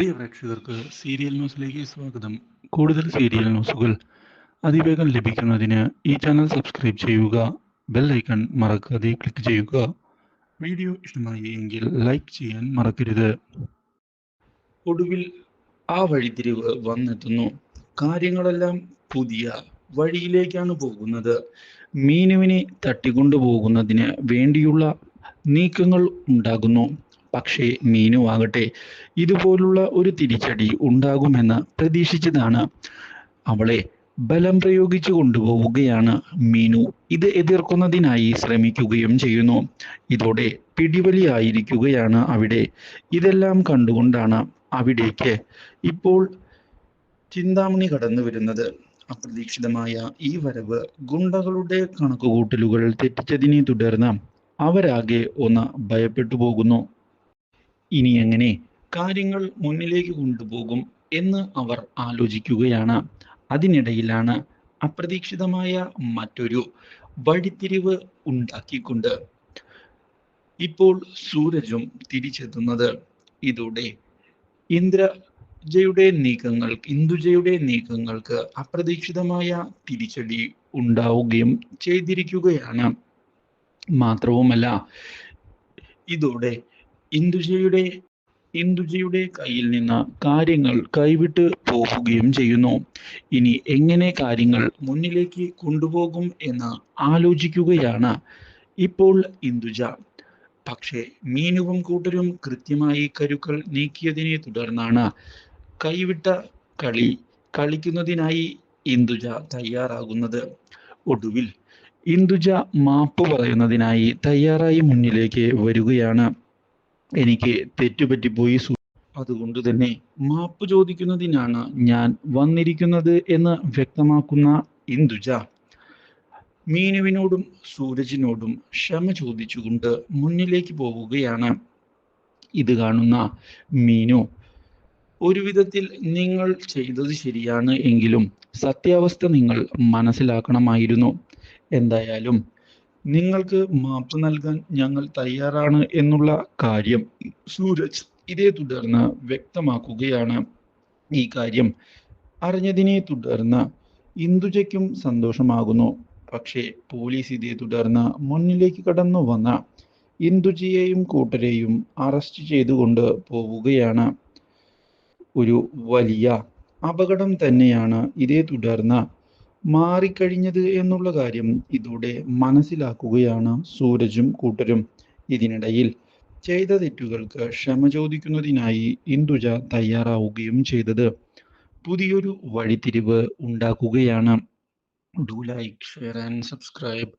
പ്രിയ പ്രേക്ഷകർക്ക് സീരിയൽ ന്യൂസിലേക്ക് സ്വാഗതം. കൂടുതൽ സീരിയൽ ന്യൂസുകൾ അതിവേഗം ലഭിക്കുന്നതിന് ഈ ചാനൽ സബ്സ്ക്രൈബ് ചെയ്യുക. ബെൽ ഐക്കൺ മറക്കാതെ ക്ലിക്ക് ചെയ്യുക. വീഡിയോ ഇഷ്ടമായി എങ്കിൽ ലൈക്ക് ചെയ്യാൻ മറക്കരുത്. ഒടുവിൽ ആ വഴിത്തിരിവ് വന്നെത്തുന്നു. കാര്യങ്ങളെല്ലാം പുതിയ വഴിയിലേക്കാണ് പോകുന്നത്. മീനുവിനെ തട്ടിക്കൊണ്ടുപോകുന്നതിന് വേണ്ടിയുള്ള നീക്കങ്ങൾ ഉണ്ടാകുന്നു. പക്ഷേ മീനു ആകട്ടെ ഇതുപോലുള്ള ഒരു തിരിച്ചടി ഉണ്ടാകുമെന്ന് പ്രതീക്ഷിച്ചതാണ്. അവളെ ബലം പ്രയോഗിച്ചു കൊണ്ടുപോവുകയാണ് മീനു. ഇത് എതിർക്കുന്നതിനായി ശ്രമിക്കുകയും ചെയ്യുന്നു. ഇതോടെ പിടിവലിയായിരിക്കുകയാണ് അവിടെ. ഇതെല്ലാം കണ്ടുകൊണ്ടാണ് അവിടേക്ക് ഇപ്പോൾ ചിന്താമണി കടന്നു വരുന്നത്. അപ്രതീക്ഷിതമായ ഈ വരവ് ഗുണ്ടകളുടെ കണക്കുകൂട്ടലുകൾ തെറ്റിച്ചതിനെ തുടർന്ന് അവരാകെ ഒന്ന് ഭയപ്പെട്ടു പോകുന്നു. ഇനി എങ്ങനെ കാര്യങ്ങൾ മുന്നിലേക്ക് കൊണ്ടുപോകും എന്ന് അവർ ആലോചിക്കുകയാണ്. അതിനിടയിലാണ് അപ്രതീക്ഷിതമായ മറ്റൊരു വഴിത്തിരിവ് ഉണ്ടാക്കിക്കൊണ്ട് ഇപ്പോൾ സൂരജും തിരിച്ചെത്തുന്നത്. ഇതോടെ ഇന്ദുജയുടെ നീക്കങ്ങൾക്ക് അപ്രതീക്ഷിതമായ തിരിച്ചടി ഉണ്ടാവുകയും ചെയ്തിരിക്കുകയാണ്. മാത്രവുമല്ല, ഇതോടെ ഇന്ദുജയുടെ കയ്യിൽ നിന്ന് കാര്യങ്ങൾ കൈവിട്ട് പോവുകയും ചെയ്യുന്നു. ഇനി എങ്ങനെ കാര്യങ്ങൾ മുന്നിലേക്ക് കൊണ്ടുപോകും എന്ന് ആലോചിക്കുകയാണ് ഇപ്പോൾ ഇന്ദുജ. പക്ഷേ മീനുവും കൂട്ടരും കൃത്യമായി കരുക്കൾ നീക്കിയതിനെ തുടർന്നാണ് കൈവിട്ട കളി കളിക്കുന്നതിനായി ഇന്ദുജ തയ്യാറാകുന്നത്. ഒടുവിൽ ഇന്ദുജ മാപ്പ് പറയുന്നതിനായി തയ്യാറായി മുന്നിലേക്ക് വരികയാണ്. എനിക്ക് തെറ്റുപറ്റിപ്പോയി, അതുകൊണ്ട് തന്നെ മാപ്പ് ചോദിക്കുന്നതിനാണ് ഞാൻ വന്നിരിക്കുന്നത് എന്ന് വ്യക്തമാക്കുന്ന ഇന്ദുജ മീനുവിനോടും സൂരജിനോടും ക്ഷമ ചോദിച്ചുകൊണ്ട് മുന്നിലേക്ക് പോവുകയാണ്. ഇത് കാണുന്ന മീനു, ഒരു വിധത്തിൽ നിങ്ങൾ ചെയ്തത് ശരിയാണ് എങ്കിലും സത്യാവസ്ഥ നിങ്ങൾ മനസ്സിലാക്കണമായിരുന്നു. എന്തായാലും നിങ്ങൾക്ക് മാപ്പ് നൽകാൻ ഞങ്ങൾ തയ്യാറാണ് എന്നുള്ള കാര്യം സൂരജ് ഇതേ തുടർന്ന് വ്യക്തമാക്കുകയാണ്. ഈ കാര്യം അറിഞ്ഞതിനെ തുടർന്ന് ഇന്ദുജയ്ക്കും സന്തോഷമാകുന്നു. പക്ഷേ പോലീസ് ഇതേ തുടർന്ന് മുന്നിലേക്ക് കടന്നു വന്ന ഇന്ദുജയെയും കൂട്ടരെയും അറസ്റ്റ് ചെയ്തുകൊണ്ട് പോവുകയാണ്. ഒരു വലിയ അപകടം തന്നെയാണ് ഇതേ തുടർന്ന് മാറിക്കഴിഞ്ഞത് എന്നുള്ള കാര്യം ഇതോടെ മനസ്സിലാക്കുകയാണ് സൂരജും കൂട്ടരും. ഇതിനിടയിൽ ചെയ്ത തെറ്റുകൾക്ക് ക്ഷമ ചോദിക്കുന്നതിനായി ഇന്ദുജ തയ്യാറാവുകയും ചെയ്തത് പുതിയൊരു വഴിത്തിരിവ് ഉണ്ടാക്കുകയാണ്. Do like, share and subscribe.